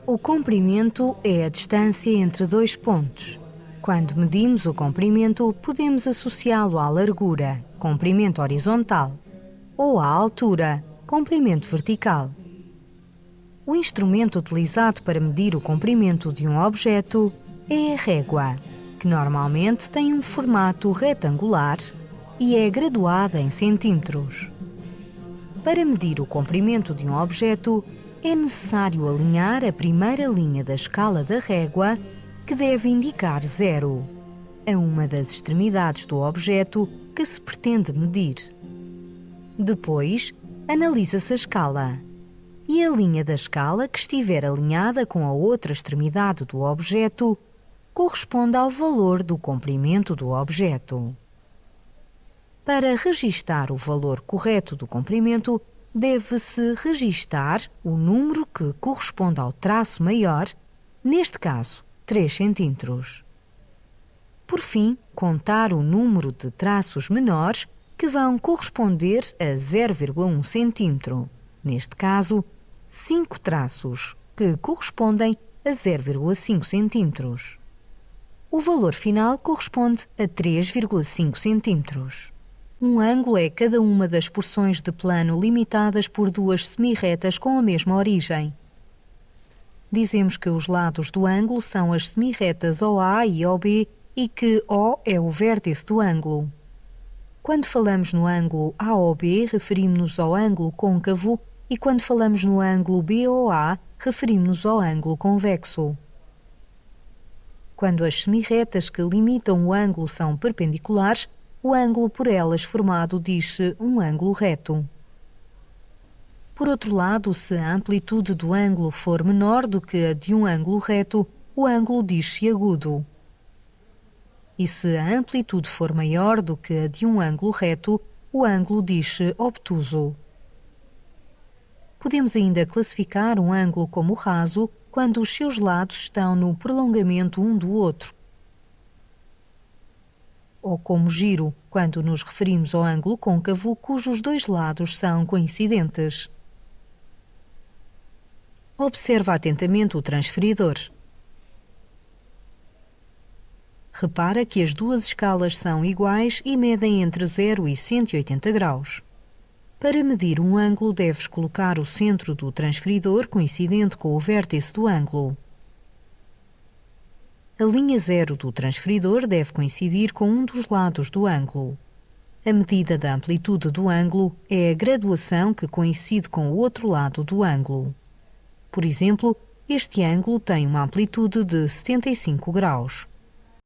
O comprimento é a distância entre dois pontos. Quando medimos o comprimento, podemos associá-lo à largura, comprimento horizontal, ou à altura, comprimento vertical. O instrumento utilizado para medir o comprimento de um objeto é a régua, que normalmente tem um formato retangular e é graduada em centímetros. Para medir o comprimento de um objeto, é necessário alinhar a primeira linha da escala da régua, que deve indicar 0, a uma das extremidades do objeto que se pretende medir. Depois, analisa-se a escala, e a linha da escala que estiver alinhada com a outra extremidade do objeto corresponde ao valor do comprimento do objeto. Para registar o valor correto do comprimento, deve-se registar o número que corresponde ao traço maior, neste caso, 3 cm. Por fim, contar o número de traços menores que vão corresponder a 0,1 cm, neste caso, 5 traços, que correspondem a 0,5 cm. O valor final corresponde a 3,5 cm. Um ângulo é cada uma das porções de plano limitadas por duas semirretas com a mesma origem. Dizemos que os lados do ângulo são as semirretas OA e OB e que O é o vértice do ângulo. Quando falamos no ângulo AOB, referimos-nos ao ângulo côncavo e quando falamos no ângulo BOA, referimos-nos ao ângulo convexo. Quando as semirretas que limitam o ângulo são perpendiculares, o ângulo por elas formado diz-se um ângulo reto. Por outro lado, se a amplitude do ângulo for menor do que a de um ângulo reto, o ângulo diz-se agudo. E se a amplitude for maior do que a de um ângulo reto, o ângulo diz-se obtuso. Podemos ainda classificar um ângulo como raso quando os seus lados estão no prolongamento um do outro, ou como giro, quando nos referimos ao ângulo côncavo cujos dois lados são coincidentes. Observa atentamente o transferidor. Repara que as duas escalas são iguais e medem entre 0 e 180 graus. Para medir um ângulo, deves colocar o centro do transferidor coincidente com o vértice do ângulo. A linha 0 do transferidor deve coincidir com um dos lados do ângulo. A medida da amplitude do ângulo é a graduação que coincide com o outro lado do ângulo. Por exemplo, este ângulo tem uma amplitude de 75 graus.